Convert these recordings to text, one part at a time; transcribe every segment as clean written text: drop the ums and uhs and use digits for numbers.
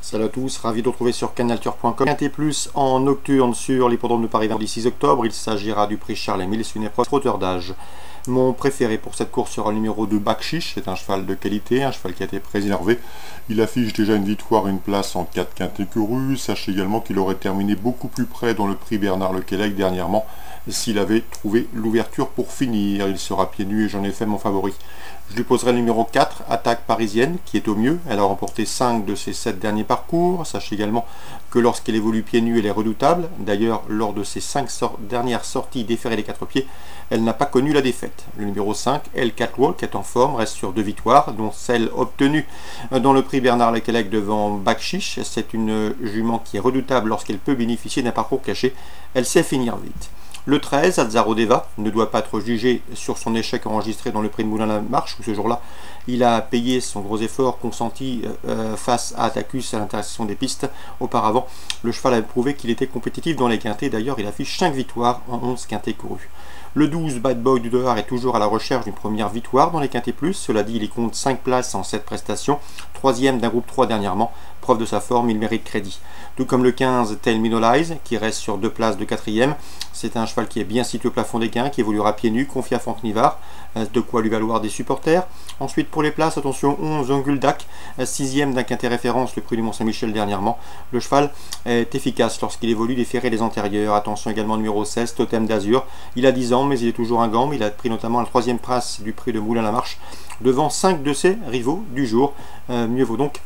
Salut à tous, ravi de retrouver sur canalturf.com. Quintet plus en nocturne sur l'hippodrome de Paris vendredi 6 octobre. Il s'agira du prix Charles-Émile, c'est une épreuve trotteur d'âge. Mon préféré pour cette course sera le numéro 2 Bakchiche. C'est un cheval de qualité, un cheval qui a été préservé. Il affiche déjà une victoire, une place en 4 quintets courus. Sachez également qu'il aurait terminé beaucoup plus près dans le prix Bernard Lequelec dernièrement s'il avait trouvé l'ouverture pour finir. Il sera pieds nus et j'en ai fait mon favori. Je lui poserai le numéro 4, Attaque Parisienne, qui est au mieux. Elle a remporté 5 de ses 7 derniers parcours. Sachez également que lorsqu'elle évolue pieds nus, elle est redoutable. D'ailleurs, lors de ses 5 dernières sorties déférées des 4 pieds, elle n'a pas connu la défaite. Le numéro 5, El Catwalk, est en forme, reste sur 2 victoires, dont celle obtenue dans le prix Bernard Lequelec devant Bakchiche. C'est une jument qui est redoutable lorsqu'elle peut bénéficier d'un parcours caché. Elle sait finir vite. Le 13, Azzaro Deva, ne doit pas être jugé sur son échec enregistré dans le prix de Moulins-la-Marche, où ce jour-là, il a payé son gros effort consenti face à Attacus à l'intersection des pistes. Auparavant, le cheval a prouvé qu'il était compétitif dans les quintets. D'ailleurs, il affiche 5 victoires en 11 quintets courus. Le 12, Bad Boy du Dohar, est toujours à la recherche d'une première victoire dans les quintets plus. Cela dit, il y compte 5 places en 7 prestations. 3e d'un groupe 3 dernièrement. Preuve de sa forme, il mérite crédit. Tout comme le 15, Tell Me No Lies, qui reste sur 2 places de 4e. C'est un cheval qui est bien situé au plafond des gains, qui évoluera pieds nus, confié à Franck Nivard. De quoi lui valoir des supporters. Ensuite, pour les places, attention, 11, Onguldak, 6e d'un quintet référence, le prix du Mont-Saint-Michel dernièrement. Le cheval est efficace lorsqu'il évolue déféré les antérieurs. Attention également numéro 16, Totem d'Azur. Il a 10 ans, mais il est toujours un gant. Il a pris notamment la 3e place du prix de Moulins-la-Marche, devant 5 de ses rivaux du jour. Mieux vaut donc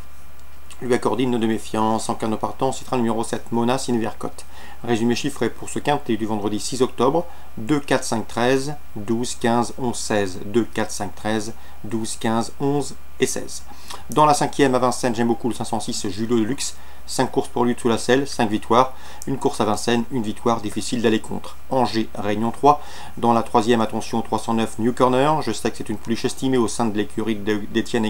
lui accorder une note de méfiance. En cas de partant, on citera le numéro 7, Mona Sinvercott. Résumé chiffré pour ce quintet du vendredi 6 octobre, 2, 4, 5, 13, 12, 15, 11, 16, 2, 4, 5, 13, 12, 15, 11 et 16. Dans la 5e à Vincennes, j'aime beaucoup le 506 Judo de Luxe. 5 courses pour lui sous la selle, 5 victoires. Une course à Vincennes, une victoire, difficile d'aller contre. Angers, Réunion 3. Dans la 3e, attention, 309 New Corner. Je sais que c'est une pouliche estimée au sein de l'écurie d'Étienne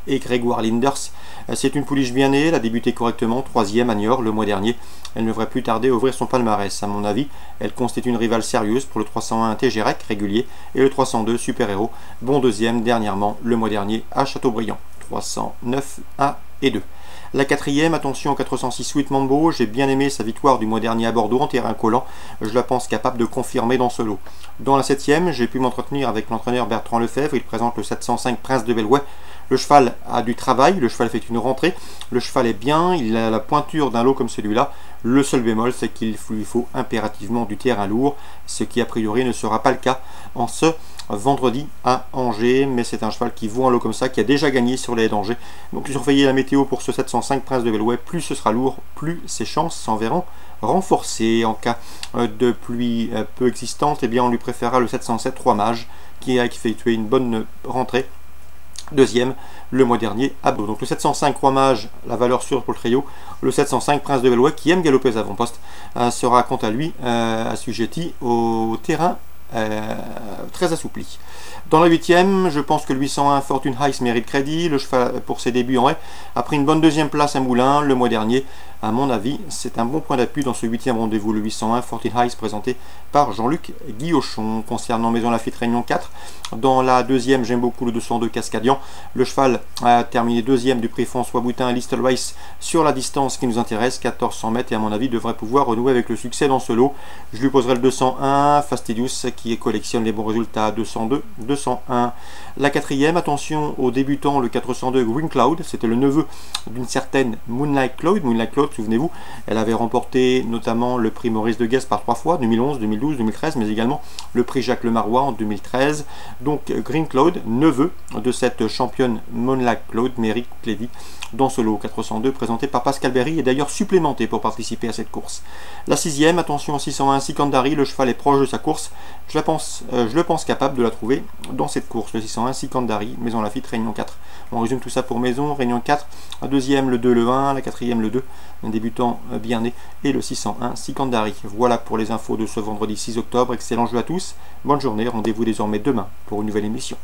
et Grégoire Linders. C'est une pouliche bien née, elle a débuté correctement, 3e à Niort le mois dernier. Elle ne devrait plus tarder à ouvrir son palmarès. À mon avis, elle constitue une rivale sérieuse pour le 301 TGREC régulier et le 302 Super Héros, bon 2e dernièrement le mois dernier à Châteaubriand. 309 1 et 2. La 4e, attention au 406 Sweet Mambo, j'ai bien aimé sa victoire du mois dernier à Bordeaux en terrain collant, je la pense capable de confirmer dans ce lot. Dans la 7e, j'ai pu m'entretenir avec l'entraîneur Bertrand Lefebvre, il présente le 705 Prince de Bellouet. Le cheval a du travail, le cheval fait une rentrée, le cheval est bien, il a la pointure d'un lot comme celui-là. Le seul bémol, c'est qu'il lui faut impérativement du terrain lourd, ce qui a priori ne sera pas le cas en ce vendredi à Angers, mais c'est un cheval qui vaut un lot comme ça, qui a déjà gagné sur les dangers. Donc surveillez la météo pour ce 705 Prince de Bellouet, plus ce sera lourd, plus ses chances s'en verront renforcées. En cas de pluie peu existante, eh bien on lui préférera le 707 3 Mages, qui a effectué une bonne rentrée. 2e le mois dernier à Bordeaux. Donc le 705 Roi Mage, la valeur sûre pour le trio. Le 705 Prince de Bellouet, qui aime galoper aux avant-postes, sera quant à lui assujetti au terrain très assoupli. Dans la 8e, je pense que le 801 Fortune Heights mérite crédit. Le cheval, pour ses débuts en haie, a pris une bonne 2e place à Moulins le mois dernier. À mon avis, c'est un bon point d'appui dans ce 8e rendez-vous, le 801 Fortune Heights, présenté par Jean-Luc Guillochon. Concernant Maison Lafitte Réunion 4, dans la 2e, j'aime beaucoup le 202 Cascadian. Le cheval a terminé 2e du prix François Boutin à Listle Race sur la distance qui nous intéresse, 1400 mètres, et à mon avis devrait pouvoir renouer avec le succès dans ce lot. Je lui poserai le 201 Fastidious, qui collectionne les bons résultats, 202, 201. La 4e, attention aux débutants, le 402 Green Cloud, c'était le neveu d'une certaine Moonlight Cloud. Moonlight Cloud, souvenez-vous, elle avait remporté notamment le prix Maurice de Guest par 3 fois, 2011, 2012, 2013, mais également le prix Jacques Lemarois en 2013. Donc Green Cloud, neveu de cette championne Moonlight Cloud, mérite crédit dans ce lot 402 présenté par Pascal Berry et d'ailleurs supplémenté pour participer à cette course. La 6e, attention au 601 Sikandari, le cheval est proche de sa course, je le pense capable de la trouver dans cette course, le 601 Sikandari, Maison Lafitte, Réunion 4. On résume tout ça pour Maison, Réunion 4, la 2e le 2, le 1, la 4e le 2, un débutant bien né, et le 601 Sikandari. Voilà pour les infos de ce vendredi 6 octobre, excellent jeu à tous, bonne journée, rendez-vous désormais demain pour une nouvelle émission.